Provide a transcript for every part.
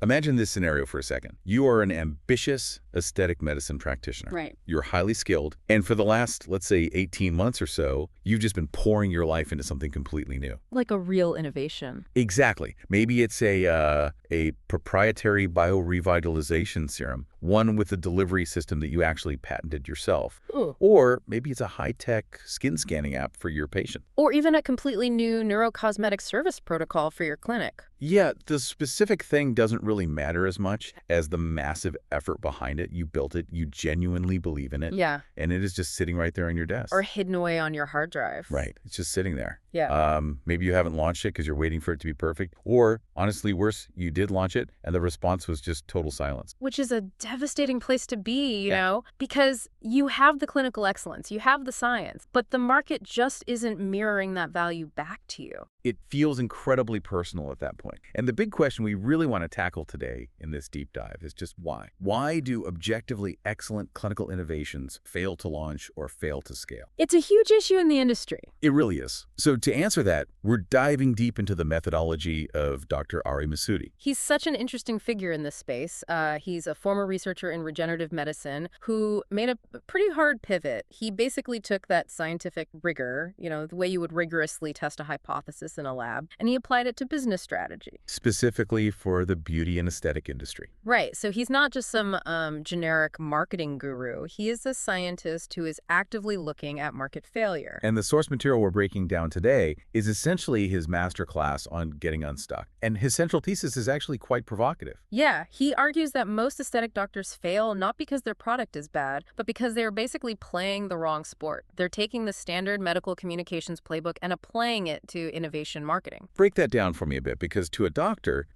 Imagine this scenario for a second. You are an ambitious aesthetic medicine practitioner. Right. You're highly skilled, and for the last, let's say, 18 months or so, you've just been pouring your life into something completely new. Like a real innovation. Exactly. Maybe it's a proprietary biorevitalization serum, one with a delivery system that you actually patented yourself. Ooh. Or maybe it's a high-tech skin scanning app for your patient. Or even a completely new neurocosmetic service protocol for your clinic. Yeah, the specific thing doesn't really matter as much as the massive effort behind it. You built it, you genuinely believe in it. Yeah. And it is just sitting right there on your desk. Or hidden away on your hard drive. Right. It's just sitting there. Yeah. Maybe you haven't launched it because you're waiting for it to be perfect. Or, honestly, worse, you did launch it and the response was just total silence. Which is a devastating place to be, you know, because you have the clinical excellence, you have the science, but the market just isn't mirroring that value back to you. It feels incredibly personal at that point. And the big question we really want to tackle today in this deep dive is just why? Why do objectively excellent clinical innovations fail to launch or fail to scale? It's a huge issue in the industry. It really is. So to answer that, we're diving deep into the methodology of Dr. Ari Masudi. He's such an interesting figure in this space. He's a former researcher in regenerative medicine who made a pretty hard pivot. He basically took that scientific rigor, you know, the way you would rigorously test a hypothesis in a lab, and he applied it to business strategy. Specifically for the beauty and aesthetic industry. Right. So he's not just some generic marketing guru. He is a scientist who is actively looking at market failure. And the source material we're breaking down today is essentially his masterclass on getting unstuck. And his central thesis is actually quite provocative. Yeah, he argues that most aesthetic doctors fail not because their product is bad, but because they're basically playing the wrong sport. They're taking the standard medical communications playbook and applying it to innovation marketing. Break that down for me a bit, because to a doctor,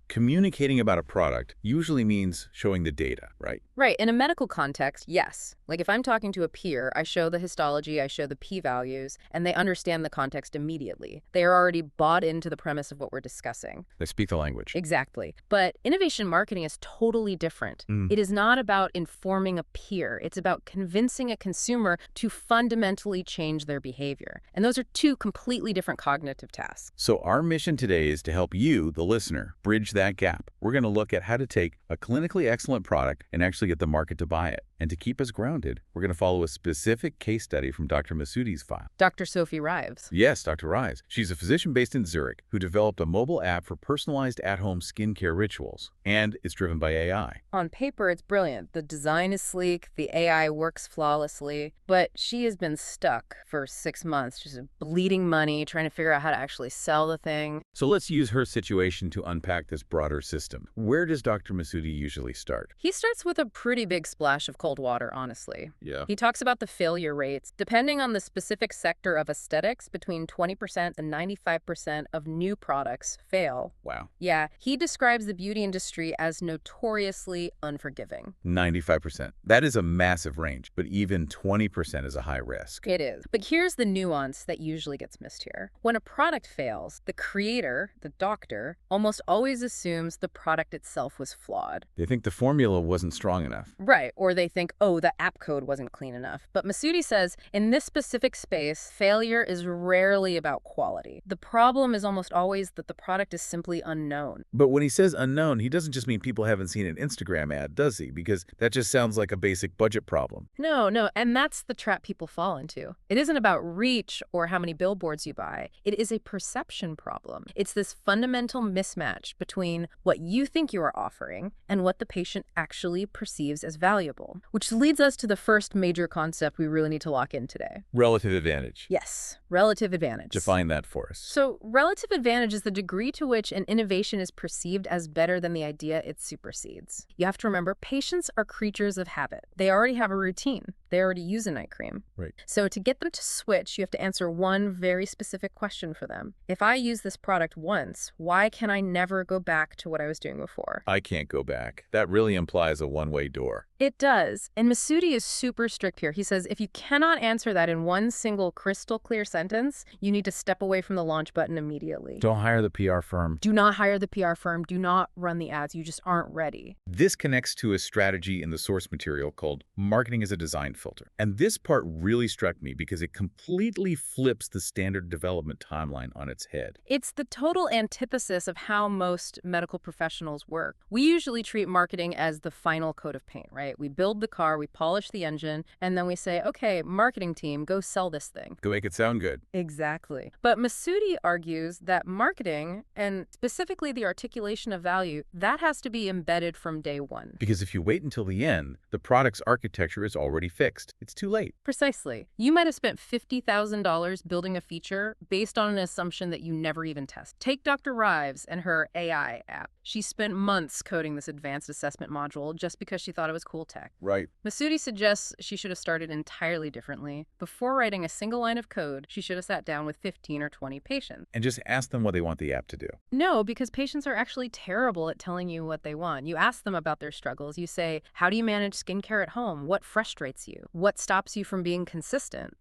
communicating about a product usually means showing the data, right? Right. In a medical context, yes. Like if I'm talking to a peer, I show the histology, I show the p-values, and they understand the context immediately. They are already bought into the premise of what we're discussing. They speak the language. Exactly. But innovation marketing is totally different. It is not about informing a peer. It's about convincing a consumer to fundamentally change their behavior. And those are two completely different cognitive tasks. So our mission today is to help you, the listener, bridge that gap. We're going to look at how to take a clinically excellent product and actually get the market to buy it. And to keep us grounded, we're going to follow a specific case study from Dr. Masudi's file. Dr. Sophie Rives. Yes, Dr. Rives. She's a physician based in Zurich who developed a mobile app for personalized at-home skincare rituals, and it's driven by AI. On paper, it's brilliant. The design is sleek, the AI works flawlessly, but she has been stuck for 6 months, just bleeding money, trying to figure out how to actually sell the thing. So let's use her situation to unpack this broader system. Where does Dr. Masudi usually start? He starts with a pretty big splash of cold water, honestly. Yeah. He talks about the failure rates. Depending on the specific sector of aesthetics, between 20% and 95% of new products fail. Wow. Yeah, he describes the beauty industry as notoriously unforgiving. 95%. That is a massive range, but even 20% is a high risk. It is. But here's the nuance that usually gets missed here. When a product fails, the creator, the doctor, almost always assumes the product itself was flawed. They think the formula wasn't strong enough. Right, or they think, oh, the app code wasn't clean enough. But Masudi says, in this specific space, failure is rarely about quality. The problem is almost always that the product is simply unknown. But when he says unknown, he doesn't just mean people haven't seen an Instagram ad, does he? Because that just sounds like a basic budget problem. No, and that's the trap people fall into. It isn't about reach or how many billboards you buy. It is a perception problem. It's this fundamental mismatch between what you think you are offering and what the patient actually perceives as valuable, which leads us to the first major concept we really need to lock in today. Relative advantage. Yes, relative advantage. Define that for us. So, relative advantage is the degree to which an innovation is perceived as better than the idea it supersedes. You have to remember, patients are creatures of habit. They already have a routine. They already use a night cream. Right. So to get them to switch, you have to answer one very specific question for them. If I use this product once, why can I never go back to what I was doing before? I can't go back. That really implies a one-way door. It does. And Masudi is super strict here. He says if you cannot answer that in one single crystal clear sentence, you need to step away from the launch button immediately. Don't hire the PR firm. Do not hire the PR firm. Do not run the ads. You just aren't ready. This connects to a strategy in the source material called marketing as a design filter. And this part really struck me because it completely flips the standard development timeline on its head. It's the total antithesis of how most medical professionals work. We usually treat marketing as the final coat of paint, right? We build the car, we polish the engine, and then we say, okay, marketing team, go sell this thing. Go make it sound good. Exactly. But Masudi argues that marketing, and specifically the articulation of value, that has to be embedded from day one. Because if you wait until the end, the product's architecture is already fixed. It's too late. Precisely. You might have spent $50,000 building a feature based on an assumption that you never even test. Take Dr. Rives and her AI app. She spent months coding this advanced assessment module just because she thought it was cool tech. Right. Masudi suggests she should have started entirely differently. Before writing a single line of code, she should have sat down with 15 or 20 patients. And just ask them what they want the app to do. No, because patients are actually terrible at telling you what they want. You ask them about their struggles. You say, how do you manage skincare at home? What frustrates you? What stops you from being consistent?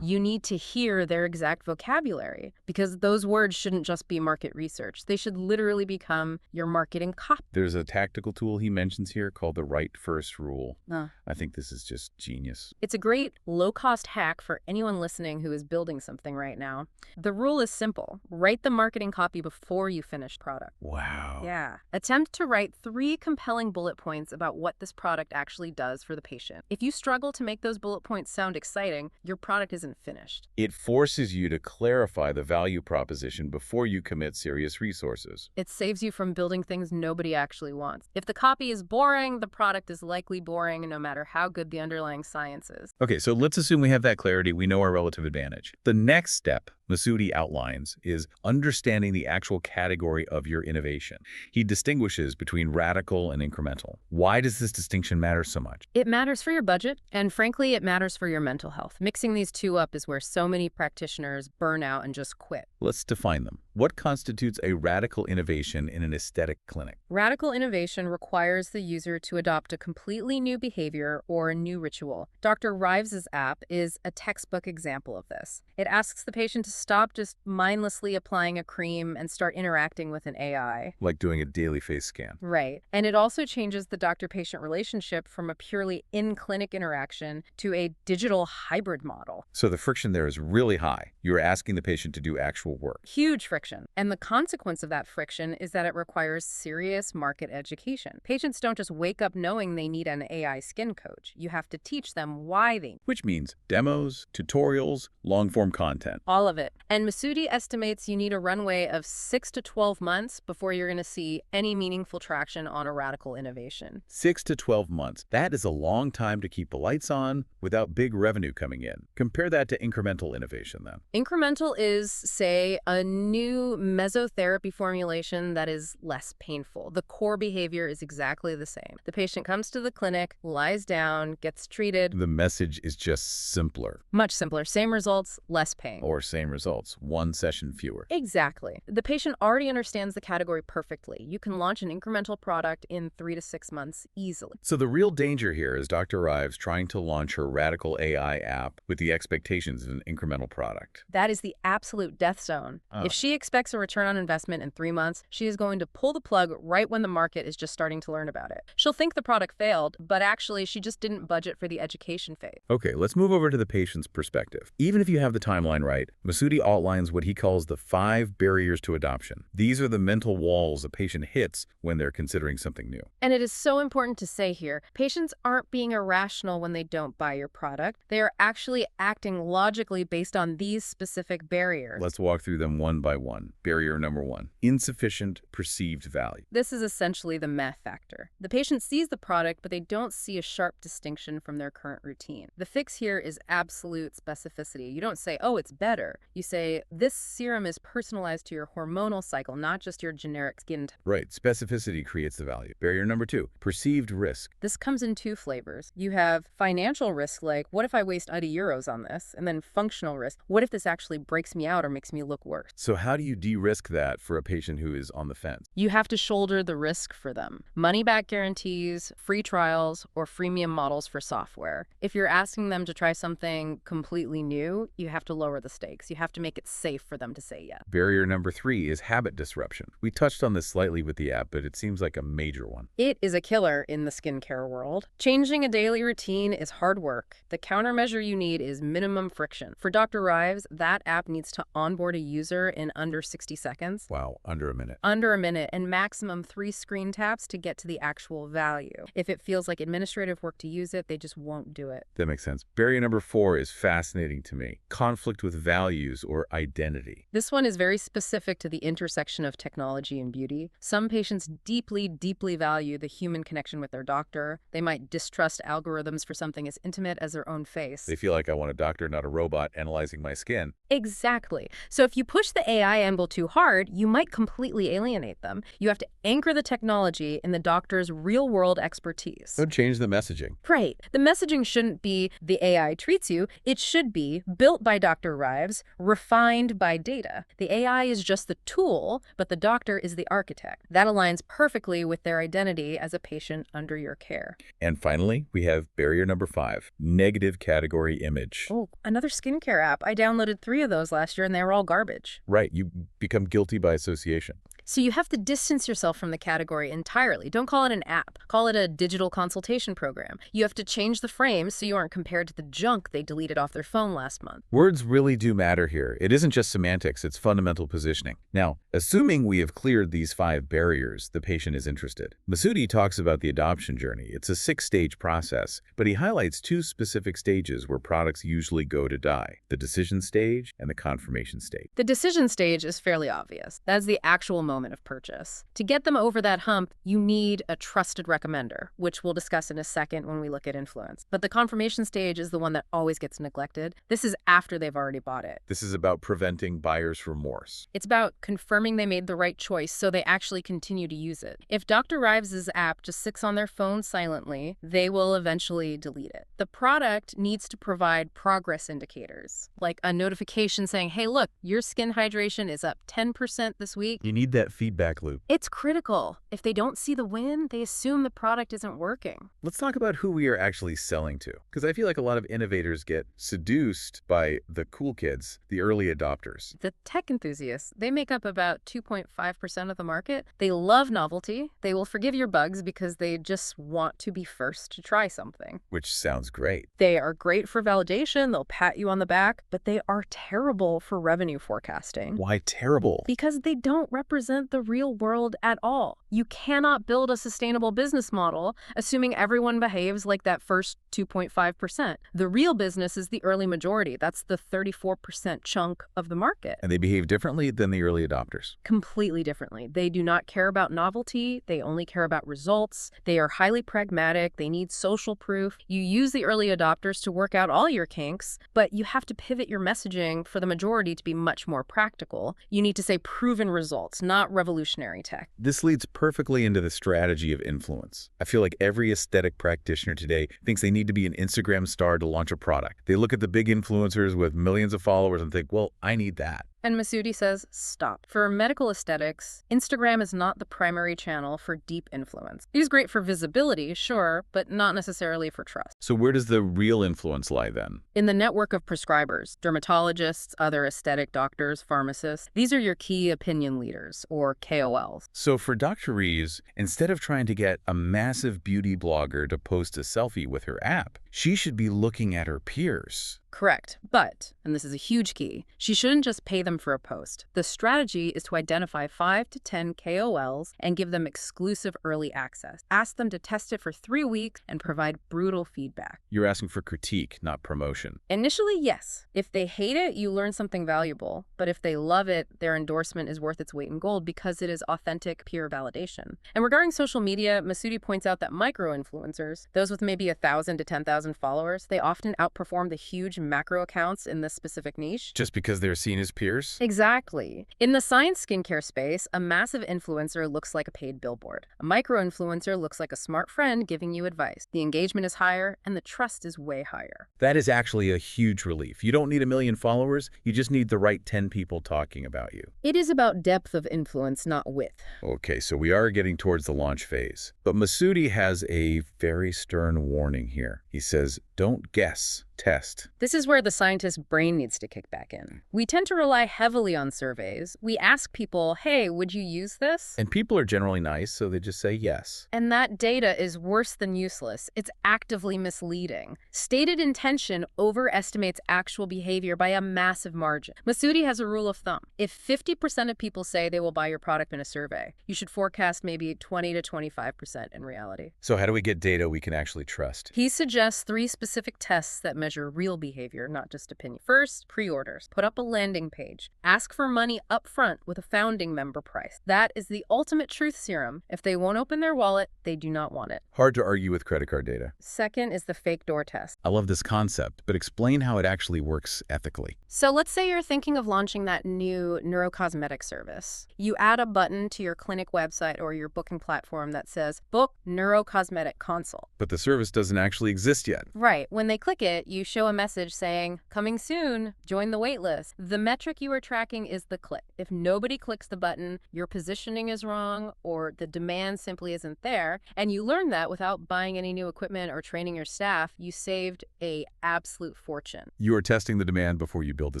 You need to hear their exact vocabulary because those words shouldn't just be market research. They should literally become your marketing copy. There's a tactical tool he mentions here called the right first rule. I think this is just genius. It's a great low-cost hack for anyone listening who is building something right now. The rule is simple. Write the marketing copy before you finish product. Wow. Yeah. Attempt to write 3 compelling bullet points about what this product actually does for the patient. If you struggle to make those bullet points sound exciting, your product isn't finished. It forces you to clarify the value proposition before you commit serious resources. It saves you from building things nobody actually wants. If the copy is boring, the product is likely boring no matter how good the underlying science is. Okay, so let's assume we have that clarity. We know our relative advantage. The next step Masudi outlines is understanding the actual category of your innovation. He distinguishes between radical and incremental. Why does this distinction matter so much? It matters for your budget, and frankly, it matters for your mental health. Mixing these two up is where so many practitioners burn out and just quit. Let's define them. What constitutes a radical innovation in an aesthetic clinic? Radical innovation requires the user to adopt a completely new behavior or a new ritual. Dr. Rives' app is a textbook example of this. It asks the patient to stop just mindlessly applying a cream and start interacting with an AI. Like doing a daily face scan. Right. And it also changes the doctor-patient relationship from a purely in-clinic interaction to a digital hybrid model. So the friction there is really high. You're asking the patient to do actual work. Huge friction. And the consequence of that friction is that it requires serious market education. Patients don't just wake up knowing they need an AI skin coach. You have to teach them why they need. Which means demos, tutorials, long-form content. All of it. And Masudi estimates you need a runway of 6 to 12 months before you're going to see any meaningful traction on a radical innovation. 6 to 12 months. That is a long time to keep the lights on without big revenue coming in. Compare that to incremental innovation then. Incremental is, say, a new mesotherapy formulation that is less painful. The core behavior is exactly the same. The patient comes to the clinic, lies down, gets treated. The message is just simpler. Much simpler. Same results, less pain. Or same results, one session fewer. Exactly. The patient already understands the category perfectly. You can launch an incremental product in 3 to 6 months easily. So the real danger here is Dr. Rives trying to launch her radical AI app with the expectations of an incremental product. That is the absolute death zone. If she expects a return on investment in 3 months, she is going to pull the plug right when the market is just starting to learn about it. She'll think the product failed, but actually she just didn't budget for the education phase. Okay, let's move over to the patient's perspective. Even if you have the timeline right, Masudi outlines what he calls the 5 barriers to adoption. These are the mental walls a patient hits when they're considering something new. And it is so important to say here, patients aren't being irrational when they don't buy your product. They are actually acting logically based on these specific barriers. Let's walk through them one by one. Barrier number 1, insufficient perceived value. This is essentially the meh factor. The patient sees the product, but they don't see a sharp distinction from their current routine. The fix here is absolute specificity. You don't say, oh, it's better. You say, this serum is personalized to your hormonal cycle, not just your generic skin type. Right. Specificity creates the value. Barrier number 2, perceived risk. This comes in 2 flavors. You have financial risk, like, what if I waste €80 on this? And then functional risk, what if this actually breaks me out or makes me look worse? So how do you de-risk that for a patient who is on the fence? You have to shoulder the risk for them. Money-back guarantees, free trials, or freemium models for software. If you're asking them to try something completely new, you have to lower the stakes. You have to make it safe for them to say yes. Barrier number 3 is habit disruption. We touched on this slightly with the app, but it seems like a major one. It is a killer in the skincare world. Changing a daily routine is hard work. The countermeasure you need is minimum friction. For Dr. Rives, that app needs to onboard a user in under 60 seconds. Wow, under a minute. Under a minute, and maximum 3 screen taps to get to the actual value. If it feels like administrative work to use it, they just won't do it. That makes sense. Barrier number 4 is fascinating to me. Conflict with values or identity. This one is very specific to the intersection of technology and beauty. Some patients deeply, deeply value the human connection with their doctor. They might distrust algorithms for something as intimate as their own face. They feel like I want a doctor, not a robot, analyzing my skin. Exactly. So if you push the AI angle too hard, you might completely alienate them. You have to anchor the technology in the doctor's real-world expertise. So change the messaging. Right. The messaging shouldn't be the AI treats you. It should be built by Dr. Rives, refined by data. The AI is just the tool, but the doctor is the architect. That aligns perfectly with their identity as a patient under your care. And finally, we have barrier number 5, negative category image. Oh, another skincare app. I downloaded 3 of those last year and they were all garbage. Right, you become guilty by association. So you have to distance yourself from the category entirely. Don't call it an app. Call it a digital consultation program. You have to change the frame so you aren't compared to the junk they deleted off their phone last month. Words really do matter here. It isn't just semantics, it's fundamental positioning. Now, assuming we have cleared these 5 barriers, the patient is interested. Masudi talks about the adoption journey. It's a 6-stage process, but he highlights 2 specific stages where products usually go to die: the decision stage and the confirmation stage. The decision stage is fairly obvious. That's the actual moment of purchase. To get them over that hump, you need a trusted recommender, which we'll discuss in a second when we look at influence. But the confirmation stage is the one that always gets neglected. This is after they've already bought it. This is about preventing buyer's remorse. It's about confirming they made the right choice so they actually continue to use it. If Dr. Rives' app just sits on their phone silently, they will eventually delete it. The product needs to provide progress indicators, like a notification saying, hey, look, your skin hydration is up 10% this week. You need that feedback loop. It's critical. If they don't see the win, they assume the product isn't working. Let's talk about who we are actually selling to, because I feel like a lot of innovators get seduced by the cool kids, the early adopters. The tech enthusiasts, they make up about 2.5% of the market. They love novelty. They will forgive your bugs because they just want to be first to try something. Which sounds great. They are great for validation. They'll pat you on the back, but they are terrible for revenue forecasting. Why terrible? Because they don't represent the real world at all. You cannot build a sustainable business model assuming everyone behaves like that first 2.5%. The real business is the early majority. That's the 34% chunk of the market. And they behave differently than the early adopters. Completely differently. They do not care about novelty. They only care about results. They are highly pragmatic. They need social proof. You use the early adopters to work out all your kinks, but you have to pivot your messaging for the majority to be much more practical. You need to say proven results, not revolutionary tech. This leads perfectly into the strategy of influence. I feel like every aesthetic practitioner today thinks they need to be an Instagram star to launch a product. They look at the big influencers with millions of followers and think, well, I need that. And Masudi says, stop. For medical aesthetics, Instagram is not the primary channel for deep influence. It is great for visibility, sure, but not necessarily for trust. So where does the real influence lie then? In the network of prescribers, dermatologists, other aesthetic doctors, pharmacists, these are your key opinion leaders, or KOLs. So for Dr. Reeves, instead of trying to get a massive beauty blogger to post a selfie with her app, she should be looking at her peers. Correct. But, and this is a huge key, she shouldn't just pay them for a post. The strategy is to identify 5 to 10 KOLs and give them exclusive early access. Ask them to test it for 3 weeks and provide brutal feedback. You're asking for critique, not promotion. Initially, yes. If they hate it, you learn something valuable. But if they love it, their endorsement is worth its weight in gold because it is authentic peer validation. And regarding social media, Masudi points out that micro-influencers, those with maybe 1,000 to 10,000 100,000 followers, they often outperform the huge macro accounts in this specific niche. Just because they're seen as peers? Exactly. In the science skincare space, a massive influencer looks like a paid billboard. A micro-influencer looks like a smart friend giving you advice. The engagement is higher, and the trust is way higher. That is actually a huge relief. You don't need a million followers, you just need the right 10 people talking about you. It is about depth of influence, not width. Okay, so we are getting towards the launch phase. But Masudi has a very stern warning here. He says, don't guess, test. This is where the scientist's brain needs to kick back in. We tend to rely heavily on surveys. We ask people, hey, would you use this? And people are generally nice, so they just say yes. And that data is worse than useless. It's actively misleading. Stated intention overestimates actual behavior by a massive margin. Masudi has a rule of thumb. If 50% of people say they will buy your product in a survey, you should forecast maybe 20 to 25% in reality. So how do we get data we can actually trust? He suggests 3 specific tests that measure real behavior, not just opinion. First, pre-orders. Put up a landing page. Ask for money up front with a founding member price. That is the ultimate truth serum. If they won't open their wallet, they do not want it. Hard to argue with credit card data. Second is the fake door test. I love this concept, but explain how it actually works ethically. So let's say you're thinking of launching that new neurocosmetic service. You add a button to your clinic website or your booking platform that says, book neurocosmetic consult. But the service doesn't actually exist yet. Right. When they click it, you show a message saying, coming soon, join the wait list. The metric you are tracking is the click. If nobody clicks the button, your positioning is wrong or the demand simply isn't there, and you learn that without buying any new equipment or training your staff, you saved an absolute fortune. You are testing the demand before you build the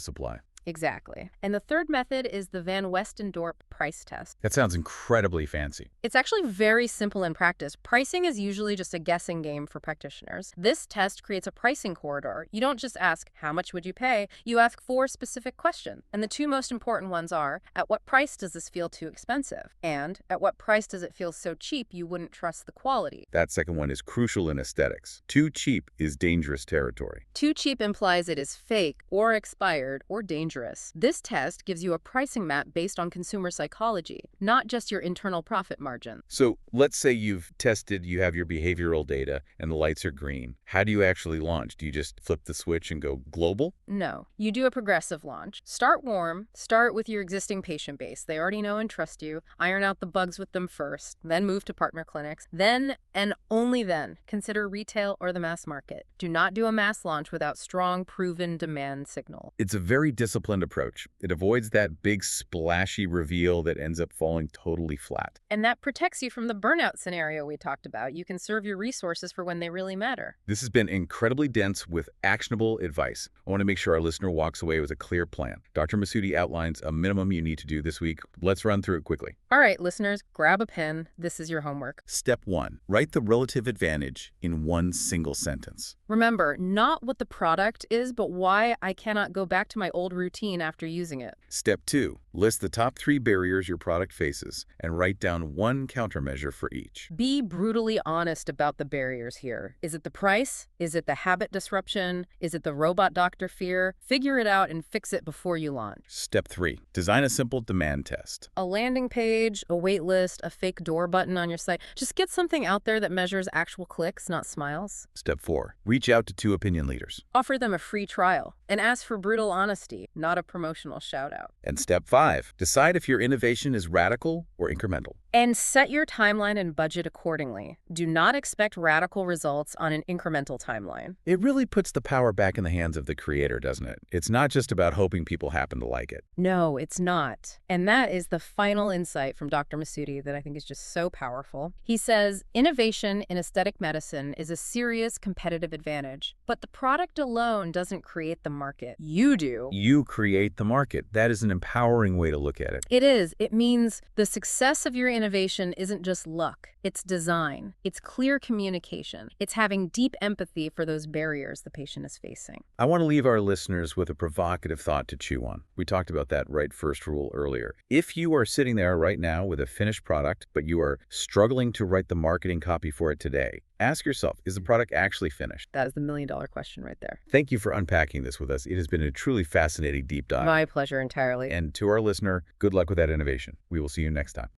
supply. Exactly. And the third method is the Van Westendorp price test. That sounds incredibly fancy. It's actually very simple in practice. Pricing is usually just a guessing game for practitioners. This test creates a pricing corridor. You don't just ask, how much would you pay? You ask 4 specific questions. And the 2 most important ones are, at what price does this feel too expensive? And at what price does it feel so cheap you wouldn't trust the quality? That second one is crucial in aesthetics. Too cheap is dangerous territory. Too cheap implies it is fake or expired or dangerous. This test gives you a pricing map based on consumer psychology, not just your internal profit margin. So let's say you've tested, you have your behavioral data, and the lights are green. How do you actually launch? Do you just flip the switch and go global? No, you do a progressive launch. Start warm, start with your existing patient base. They already know and trust you. Iron out the bugs with them first, then move to partner clinics. Then, and only then, consider retail or the mass market. Do not do a mass launch without strong, proven demand signal. It's a very disciplined approach. It avoids that big splashy reveal that ends up falling totally flat. And that protects you from the burnout scenario we talked about. You can serve your resources for when they really matter. This has been incredibly dense with actionable advice. I want to make sure our listener walks away with a clear plan. Dr. Masudi outlines a minimum you need to do this week. Let's run through it quickly. All right, listeners, grab a pen. This is your homework. Step 1. Write the relative advantage in one single sentence. Remember, not what the product is, but why I cannot go back to my old routine after using it. Step 2. List the top 3 barriers your product faces and write down one countermeasure for each. Be brutally honest about the barriers here. Is it the price? Is it the habit disruption? Is it the robot doctor fear? Figure it out and fix it before you launch. Step 3. Design a simple demand test. A landing page, a wait list, a fake door button on your site. Just get something out there that measures actual clicks, not smiles. Step 4. Reach out to 2 opinion leaders. Offer them a free trial and ask for brutal honesty, not a promotional shout out. And step 5. Decide if your innovation is radical or incremental. And set your timeline and budget accordingly. Do not expect radical results on an incremental timeline. It really puts the power back in the hands of the creator, doesn't it? It's not just about hoping people happen to like it. No, it's not. And that is the final insight from Dr. Masudi that I think is just so powerful. He says, innovation in aesthetic medicine is a serious competitive advantage, but the product alone doesn't create the market. You do. You create the market. That is an empowering way to look at it. It is. It means the success of your innovation isn't just luck. It's design. It's clear communication. It's having deep empathy for those barriers the patient is facing. I want to leave our listeners with a provocative thought to chew on. We talked about that right first rule earlier. If you are sitting there right now with a finished product, but you are struggling to write the marketing copy for it today, ask yourself, is the product actually finished? That is the million-dollar question right there. Thank you for unpacking this with us. It has been a truly fascinating deep dive. My pleasure entirely. And to our listener, good luck with that innovation. We will see you next time.